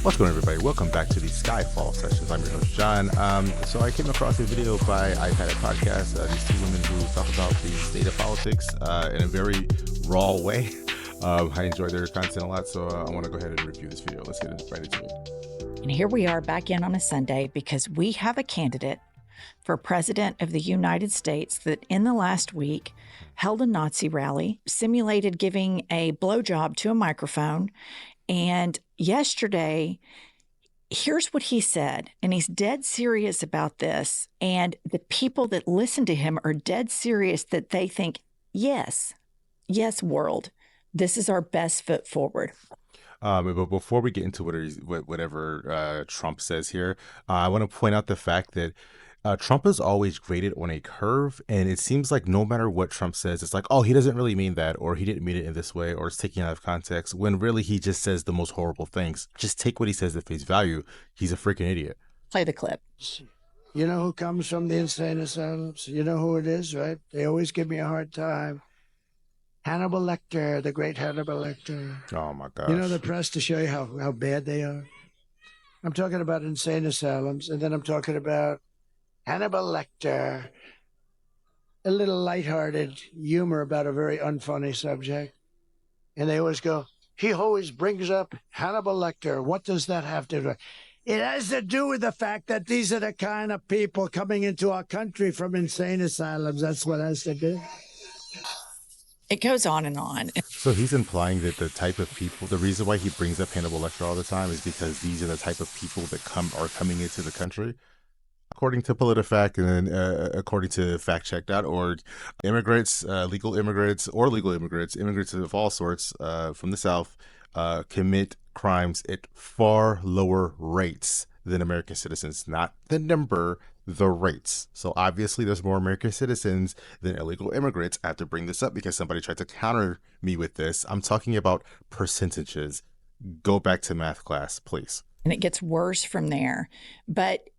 What's going on, everybody? Welcome back to the Skyfall sessions. I'm your host, John. So I came across a video by IHIP RIP Podcast. These two women who talk about the state of politics in a very raw way. I enjoy their content a lot, so I want to go ahead and review this video. Let's get right into it. And here we are back in on a Sunday because we have a candidate for President of the United States that in the last week held a Nazi rally, simulated giving a blowjob to a microphone. And yesterday, here's what he said, and he's dead serious about this. And the people that listen to him are dead serious that they think, yes, world, this is our best foot forward. But before we get into whatever Trump says here, I want to point out the fact that Trump is always graded on a curve, and it seems like no matter what Trump says, it's like, oh, he doesn't really mean that, or he didn't mean it in this way, or it's taken out of context, when really he just says the most horrible things. Just take what he says at face value. He's a freaking idiot. Play the clip. You know who comes from the insane asylums? You know who it is, right? They always give me a hard time. Hannibal Lecter, the great Hannibal Lecter. Oh, my gosh. You know the press to show you how bad they are? I'm talking about insane asylums, and then I'm talking about Hannibal Lecter, a little lighthearted humor about a very unfunny subject. And they always go, he always brings up Hannibal Lecter. What does that have to do? It has to do with the fact that these are the kind of people coming into our country from insane asylums. That's what it has to do. It goes on and on. So he's implying that the type of people, the reason why he brings up Hannibal Lecter all the time is because these are the type of people that are coming into the country. According to PolitiFact and then according to factcheck.org, immigrants, legal immigrants of all sorts from the South commit crimes at far lower rates than American citizens. Not the number, the rates. So obviously there's more American citizens than illegal immigrants. I have to bring this up because somebody tried to counter me with this. I'm talking about percentages. Go back to math class, please. And it gets worse from there. But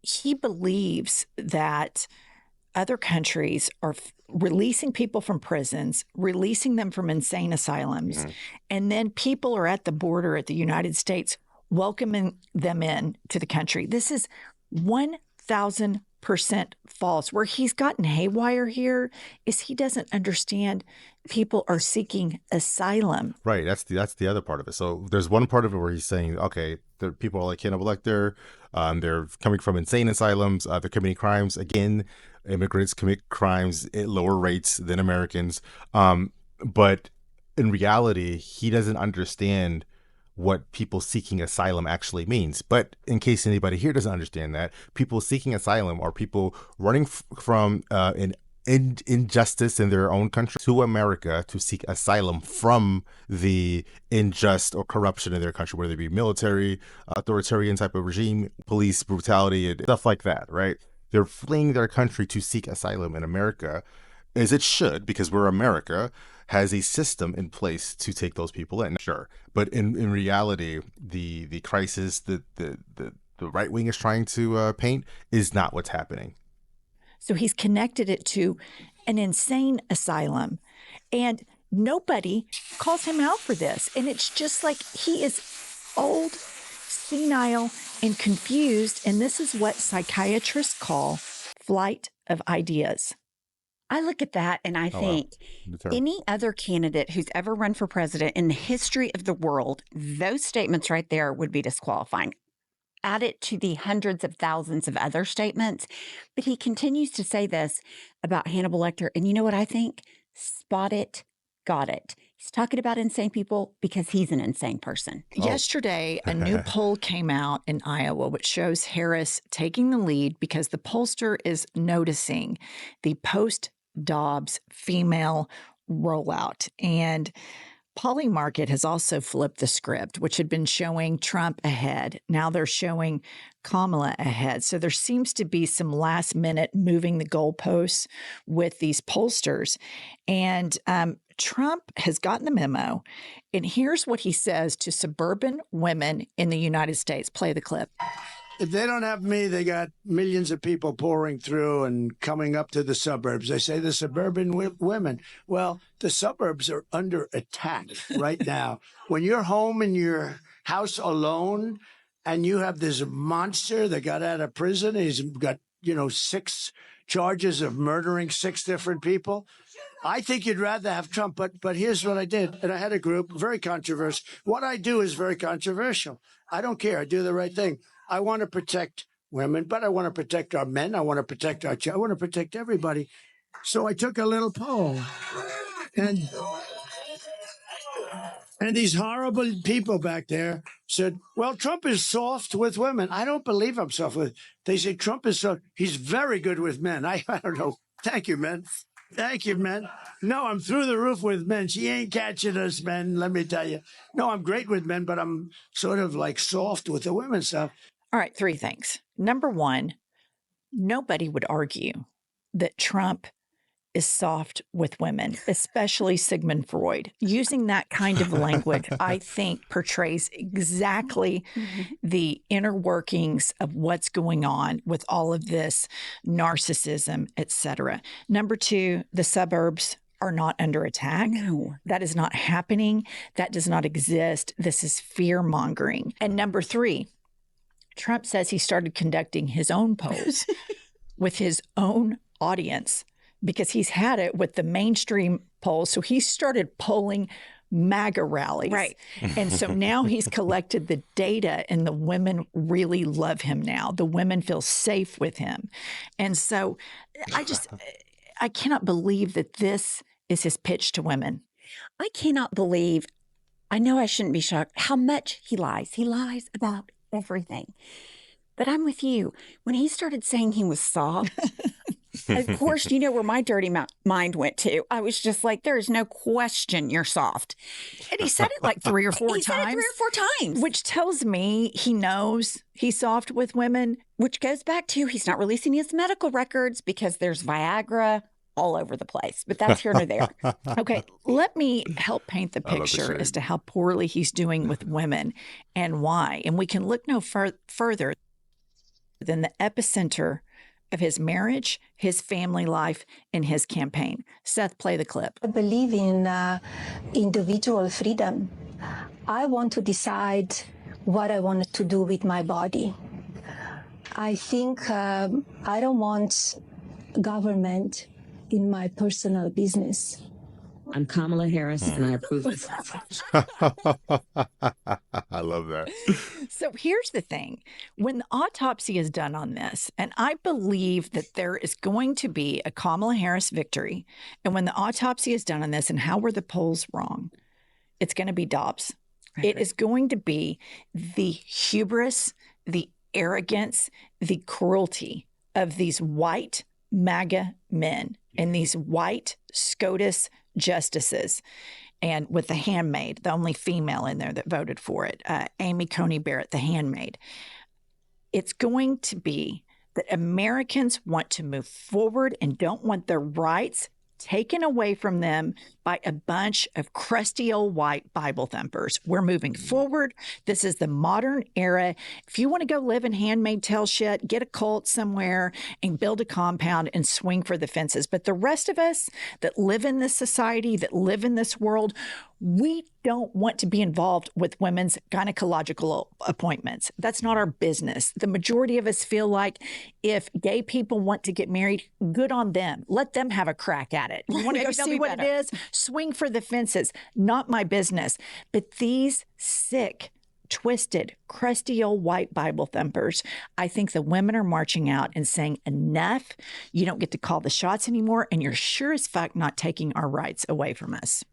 he believes that other countries are releasing people from prisons, releasing them from insane asylums, and then people are at the border at the United States welcoming them in to the country. This is 1,000% false. Where he's gotten haywire here is he doesn't understand people are seeking asylum. Right. That's the other part of it. So there's one part of it where he's saying, okay, the people are like Hannibal Lecter. They're coming from insane asylums. They're committing crimes. Again, immigrants commit crimes at lower rates than Americans. But in reality, he doesn't understand what people seeking asylum actually means. But in case anybody here doesn't understand that, people seeking asylum are people running from an injustice in their own country to America to seek asylum from the unjust or corruption in their country, whether it be military, authoritarian type of regime, police brutality, and stuff like that, right? They're fleeing their country to seek asylum in America, as it should, because we're America, has a system in place to take those people in. Sure. But in reality, the crisis that the right wing is trying to paint is not what's happening. So he's connected it to an insane asylum, and nobody calls him out for this. And it's just like he is old, senile, and confused. And this is what psychiatrists call flight of ideas. I look at that and I think any other candidate who's ever run for president in the history of the world, those statements right there would be disqualifying. Add it to the hundreds of thousands of other statements. But he continues to say this about Hannibal Lecter. And you know what I think? Spot it, got it. He's talking about insane people because he's an insane person. Yesterday, a new poll came out in Iowa, which shows Harris taking the lead because the pollster is noticing the post-Dobbs female rollout. And Polymarket has also flipped the script, which had been showing Trump ahead. Now they're showing Kamala ahead. So there seems to be some last minute moving the goalposts with these pollsters. And Trump has gotten the memo. And here's what he says to suburban women in the United States. Play the clip. If they don't have me, they got millions of people pouring through and coming up to the suburbs. They say the suburban women. Well, the suburbs are under attack right now. When you're home in your house alone, and you have this monster that got out of prison. He's got, 6 charges of murdering 6 different people. I think you'd rather have Trump, but here's what I did. And I had a group, very controversial. What I do is very controversial. I don't care. I do the right thing. I want to protect women, but I want to protect our men. I want to protect our children. I want to protect everybody. So I took a little poll, and these horrible people back there said, well, Trump is soft with women. I don't believe I'm soft with. They say Trump is soft. He's very good with men. I don't know. Thank you, man. Thank you, man. No, I'm through the roof with men. She ain't catching us, men. Let me tell you. No, I'm great with men, but I'm sort of like soft with the women stuff. All right, 3 things. Number 1, nobody would argue that Trump is soft with women, especially Sigmund Freud. Using that kind of language, I think, portrays exactly the inner workings of what's going on with all of this narcissism, etc. Number 2, the suburbs are not under attack. No. That is not happening. That does not exist. This is fear-mongering. And number 3, Trump says he started conducting his own polls with his own audience because he's had it with the mainstream polls. So he started polling MAGA rallies. Right. And so now he's collected the data, and the women really love him now. The women feel safe with him. And so I cannot believe that this is his pitch to women. I cannot believe, I know I shouldn't be shocked, how much he lies. He lies about everything. But I'm with you. When he started saying he was soft, of course, you know where my dirty mind went to. I was just like, there is no question you're soft. And he said it like 3 or 4 times. He said it 3 or 4 times. Which tells me he knows he's soft with women. Which goes back to he's not releasing his medical records because there's Viagra all over the place. But that's here nor there. Okay, let me help paint the picture as to how poorly he's doing with women and why. And we can look no further than the epicenter of his marriage, his family life, and his campaign. Seth, play the clip. I believe in individual freedom. I want to decide what I want to do with my body. I think I don't want government in my personal business. I'm Kamala Harris, and I approve this. I love that. So here's the thing. When the autopsy is done on this, and I believe that there is going to be a Kamala Harris victory, and when the autopsy is done on this, and how were the polls wrong, it's going to be Dobbs. Right. It is going to be the hubris, the arrogance, the cruelty of these white MAGA men and these white SCOTUS justices, and with the handmaid, the only female in there that voted for it, Amy Coney Barrett, the handmaid. It's going to be that Americans want to move forward and don't want their rights taken away from them by a bunch of crusty old white Bible thumpers. We're moving forward. This is the modern era. If you want to go live in handmaid tale shit, get a cult somewhere and build a compound and swing for the fences. But the rest of us that live in this society, that live in this world, we don't want to be involved with women's gynecological appointments. That's not our business. The majority of us feel like if gay people want to get married, good on them. Let them have a crack at it. You want to go see what it is? Swing for the fences. Not my business. But these sick, twisted, crusty old white Bible thumpers, I think the women are marching out and saying, enough. You don't get to call the shots anymore, and you're sure as fuck not taking our rights away from us.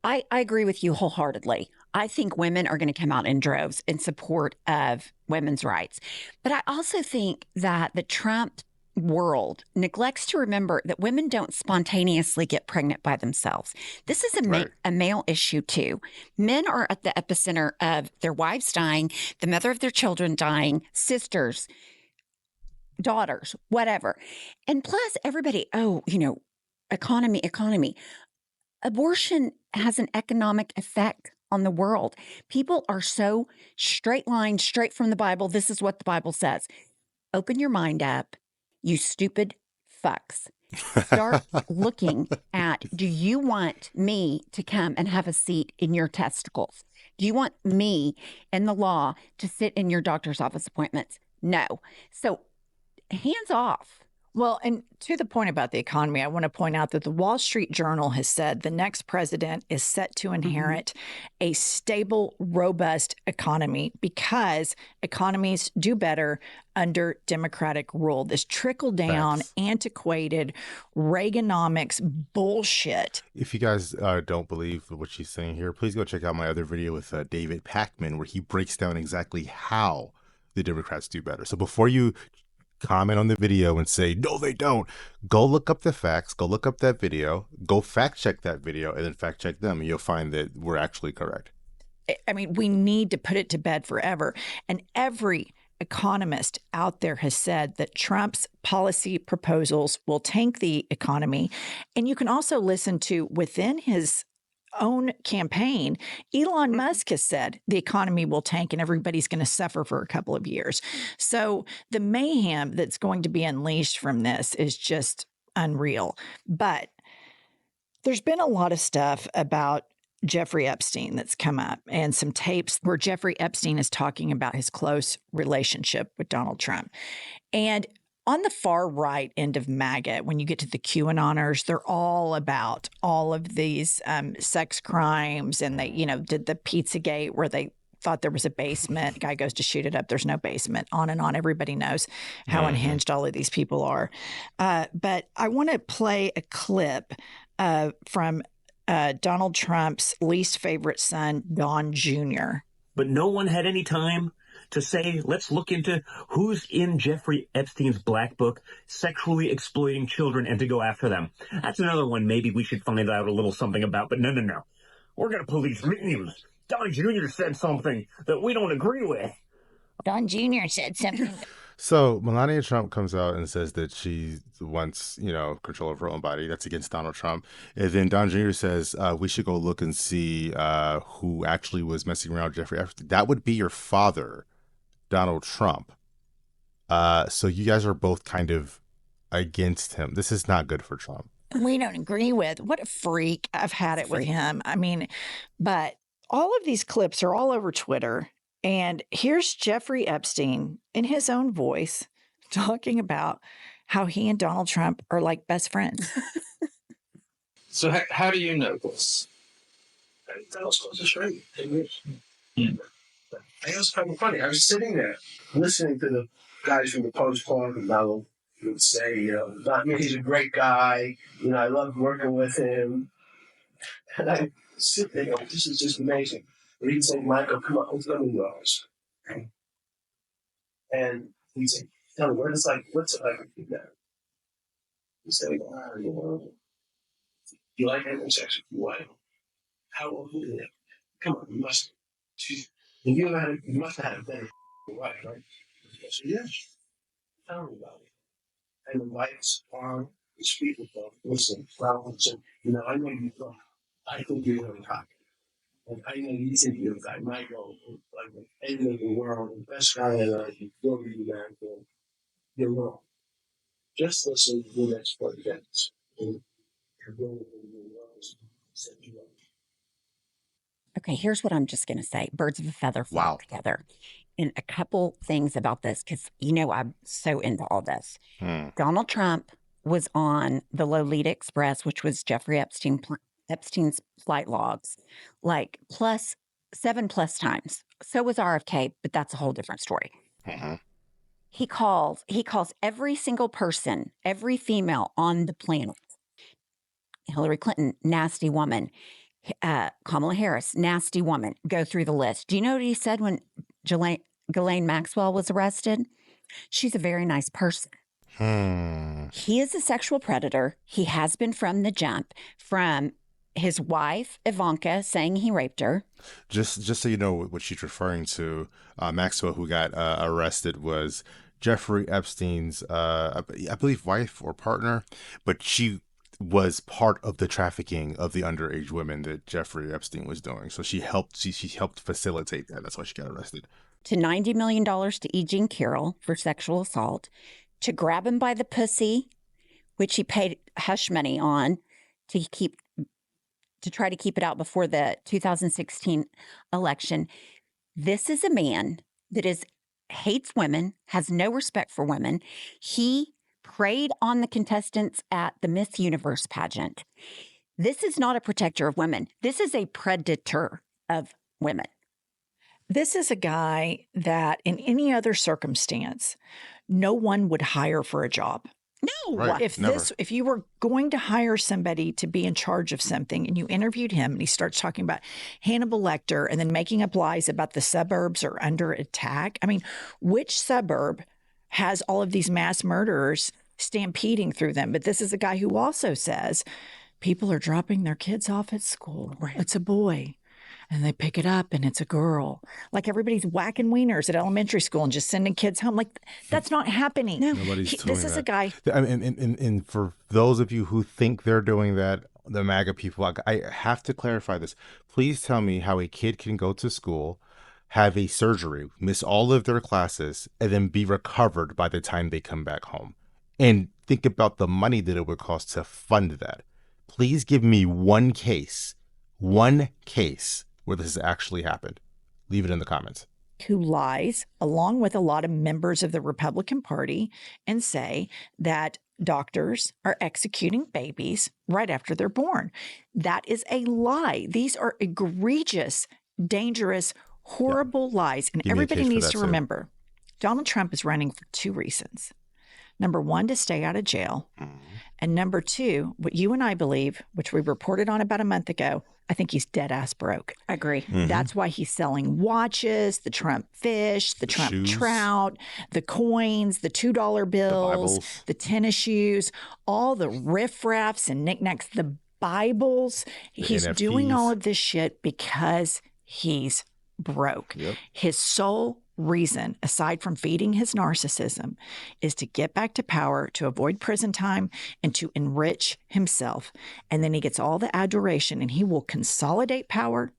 I agree with you wholeheartedly. I think women are going to come out in droves in support of women's rights. But I also think that the Trump world neglects to remember that women don't spontaneously get pregnant by themselves. This is a male issue too. Men are at the epicenter of their wives dying, the mother of their children dying, sisters, daughters, whatever. And plus everybody, economy. Abortion has an economic effect on the world. People are so straight line, straight from the Bible. This is what the Bible says. Open your mind up. You stupid fucks. Start looking at, do you want me to come and have a seat in your testicles? Do you want me and the law to sit in your doctor's office appointments? No. So hands off. Well, and to the point about the economy, I want to point out that the Wall Street Journal has said the next president is set to inherit a stable, robust economy because economies do better under Democratic rule. This trickle-down, antiquated Reaganomics bullshit. If you guys don't believe what she's saying here, please go check out my other video with David Pakman, where he breaks down exactly how the Democrats do better. So before you comment on the video and say, no, they don't, go look up the facts, go look up that video, go fact check that video, and then fact check them, and you'll find that we're actually correct. I mean, we need to put it to bed forever. And every economist out there has said that Trump's policy proposals will tank the economy. And you can also listen to within his own campaign, Elon Musk has said the economy will tank and everybody's going to suffer for a couple of years. So the mayhem that's going to be unleashed from this is just unreal. But there's been a lot of stuff about Jeffrey Epstein that's come up, and some tapes where Jeffrey Epstein is talking about his close relationship with Donald Trump. And on the far right end of MAGA, when you get to the QAnoners, they're all about all of these sex crimes. And they, did the Pizzagate where they thought there was a basement. Guy goes to shoot it up. There's no basement. On and on. Everybody knows how unhinged all of these people are. But I want to play a clip from Donald Trump's least favorite son, Don Jr. But no one had any time to say, let's look into who's in Jeffrey Epstein's black book, sexually exploiting children, and to go after them. That's another one maybe we should find out a little something about, but no. We're going to police memes. Don Jr. said something that we don't agree with. Don Jr. said something. So Melania Trump comes out and says that she wants, control of her own body. That's against Donald Trump. And then Don Jr. says we should go look and see who actually was messing around with Jeffrey Epstein. That would be your father, Donald Trump. So you guys are both kind of against him. This is not good for Trump. We don't agree with. What a freak. I've had it with him. I mean, but all of these clips are all over Twitter. And here's Jeffrey Epstein in his own voice talking about how he and Donald Trump are like best friends. So how do you know this? That was close to straight. It was kind of funny. I was sitting there listening to the guys from the Post talk about who would say, he's a great guy. I love working with him. And I sit there going, this is just amazing. But he'd say, Michael, come on, let's go to yours. And he'd say, tell me, what's it like with you now? He said, you like having sex with your wife? How old is it? Come on, you must have had a better wife, right? I said, yes. Tell me about it. And the wife's arm and speak with them. Listen, flowers, and I know you thought, I think you're really hot. And I know you think you're the guy, Michael, like the end of the world, the best guy in life, you'll be the man for. You're wrong. Just listen to the next part again. Okay, here's what I'm just going to say. Birds of a feather flock together. And a couple things about this, because, I'm so into all this. Donald Trump was on the Lolita Express, which was Jeffrey Epstein's flight logs, like 7+ times. So was RFK, but that's a whole different story. He calls every single person, every female on the planet. Hillary Clinton, nasty woman. Kamala Harris, nasty woman. Go through the list. Do you know what he said when Ghislaine Maxwell was arrested? She's a very nice person. He is a sexual predator. He has been from the jump, from his wife, Ivanka, saying he raped her. Just so you know what she's referring to, Maxwell, who got arrested, was Jeffrey Epstein's, I believe, wife or partner, but she was part of the trafficking of the underage women that Jeffrey Epstein was doing. So she helped facilitate that. That's why she got arrested. To $90 million to E. Jean Carroll for sexual assault, to grab him by the pussy which he paid hush money on to try to keep it out before the 2016 election. This is a man that hates women, has no respect for women. He preyed on the contestants at the Miss Universe pageant. This is not a protector of women. This is a predator of women. This is a guy that in any other circumstance, no one would hire for a job. No. Right. If you were going to hire somebody to be in charge of something and you interviewed him and he starts talking about Hannibal Lecter and then making up lies about the suburbs are under attack. I mean, which suburb has all of these mass murderers stampeding through them? But this is a guy who also says people are dropping their kids off at school. Right. It's a boy. And they pick it up and it's a girl. Like everybody's whacking wieners at elementary school and just sending kids home. Like that's not happening. No. This is a guy. And for those of you who think they're doing that, the MAGA people, I have to clarify this. Please tell me how a kid can go to school, have a surgery, miss all of their classes, and then be recovered by the time they come back home. And think about the money that it would cost to fund that. Please give me one case where this has actually happened. Leave it in the comments. Who lies along with a lot of members of the Republican Party and say that doctors are executing babies right after they're born. That is a lie. These are egregious, dangerous, horrible lies. And everybody needs to remember, Donald Trump is running for two reasons. Number one, to stay out of jail. And number two, what you and I believe, which we reported on about a month ago, I think he's dead ass broke. I agree. That's why he's selling watches, the Trump fish, the Trump shoes, trout, the coins, the $2 bills, the tennis shoes, all the riffraffs and knickknacks, the Bibles. He's NFTs. doing all of this shit because he's broke. Yep. His sole reason, aside from feeding his narcissism, is to get back to power, to avoid prison time, and to enrich himself. And then he gets all the adoration and he will consolidate power.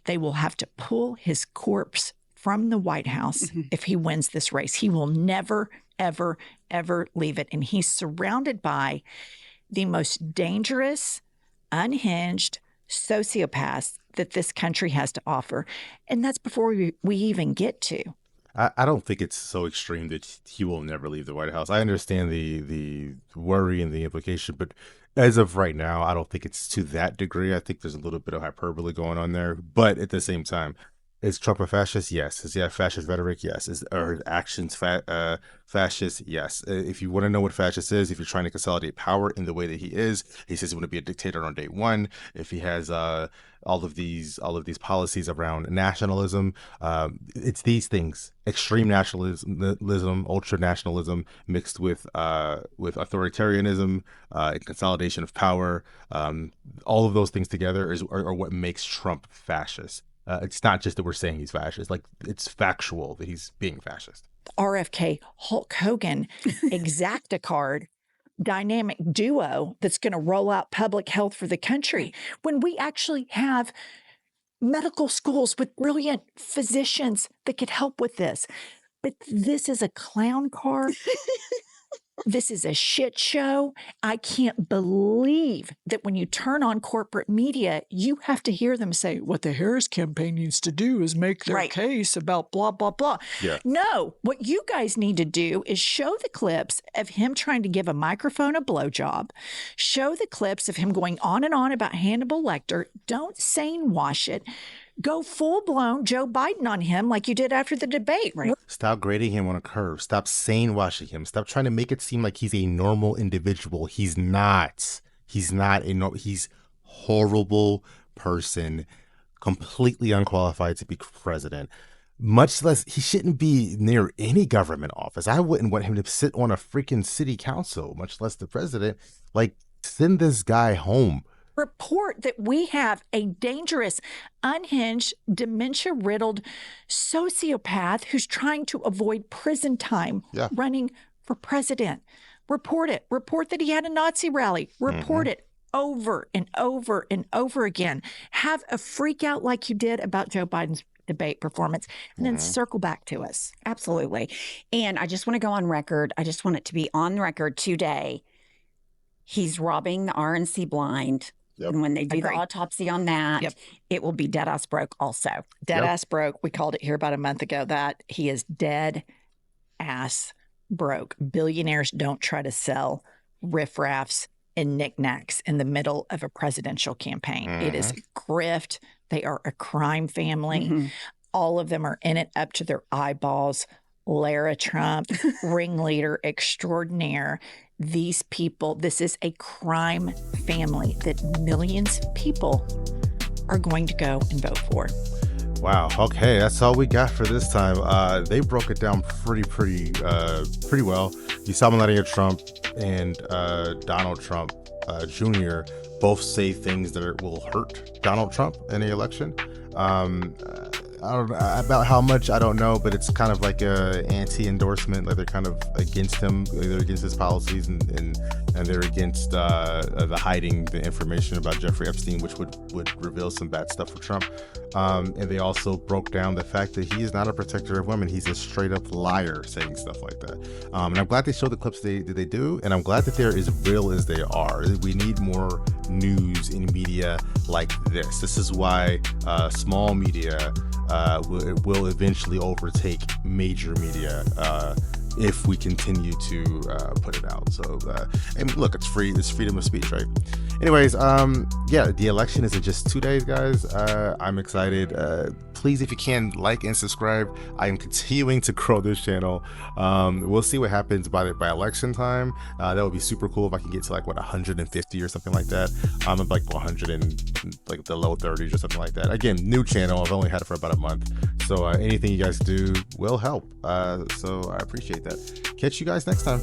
They will have to pull his corpse from the White House if he wins this race. He will never, ever, ever leave it. And he's surrounded by the most dangerous, unhinged sociopaths that this country has to offer. And that's before we even get to. I don't think it's so extreme that he will never leave the White House. I understand the worry and the implication, but as of right now, I don't think it's to that degree. I think there's a little bit of hyperbole going on there. But at the same time, is Trump a fascist? Yes. Is he have fascist rhetoric? Yes. Are his actions fascist? Yes. If you want to know what fascist is, if you're trying to consolidate power in the way that he says he want to be a dictator on day one. If he has all of these policies around nationalism, it's these things: extreme nationalism, ultra nationalism, mixed with authoritarianism, consolidation of power. All of those things together are what makes Trump fascist. It's not just that we're saying he's fascist. Like, it's factual that he's being fascist. RFK, Hulk Hogan, Exactacard, dynamic duo that's going to roll out public health for the country. When we actually have medical schools with brilliant physicians that could help with this. But this is a clown car. This is a shit show. I can't believe that when you turn on corporate media, you have to hear them say, what the Harris campaign needs to do is make their case about blah, blah, blah. Yeah. No, what you guys need to do is show the clips of him trying to give a microphone a blowjob. Show the clips of him going on and on about Hannibal Lecter. Don't sane wash it. Go full-blown Joe Biden on him like you did after the debate. Right. Stop grading him on a curve. Stop sane washing him. Stop trying to make it seem like he's a normal individual. He's not. He's not he's horrible person, completely unqualified to be president. Much less, he shouldn't be near any government office. I wouldn't want him to sit on a freaking city council, much less the president. Like, send this guy home. Report that we have a dangerous, unhinged, dementia-riddled sociopath who's trying to avoid prison time running for president. Report it. Report that he had a Nazi rally. Report it over and over and over again. Have a freak out like you did about Joe Biden's debate performance, and then circle back to us. Absolutely. And I just want to go on record. I just want it to be on record today. He's robbing the RNC blind. Yep. And when they do the autopsy on that, it will be dead ass broke also. Dead ass broke. We called it here about a month ago that he is dead ass broke. Billionaires don't try to sell riffraffs and knickknacks in the middle of a presidential campaign. It is grift. They are a crime family. All of them are in it up to their eyeballs. Lara Trump, ringleader extraordinaire. These people, this is a crime family that millions of people are going to go and vote for. Wow. Okay, that's all we got for this time. They broke it down pretty well. You saw Melania Trump and Donald Trump Jr. both say things that will hurt Donald Trump in the election. I don't about how much, I don't know, but it's kind of like a anti-endorsement. Like they're kind of against him. They're against his policies, and they're against the hiding the information about Jeffrey Epstein, which would reveal some bad stuff for Trump. And they also broke down the fact that he is not a protector of women. He's a straight up liar saying stuff like that. And I'm glad they showed the clips they do, and I'm glad that they're as real as they are. We need more news in media like this. This is why small media will eventually overtake major media if we continue to put it out. So, and look, it's free. It's freedom of speech, right? Anyways, yeah, the election is in just 2 days, guys. I'm excited. Please, if you can, like and subscribe. I am continuing to grow this channel. We'll see what happens by election time. That would be super cool if I can get to like 150 or something like that. I'm at like 100 and like the low 30s or something like that. Again, new channel. I've only had it for about a month. So anything you guys do will help. So I appreciate that. Catch you guys next time.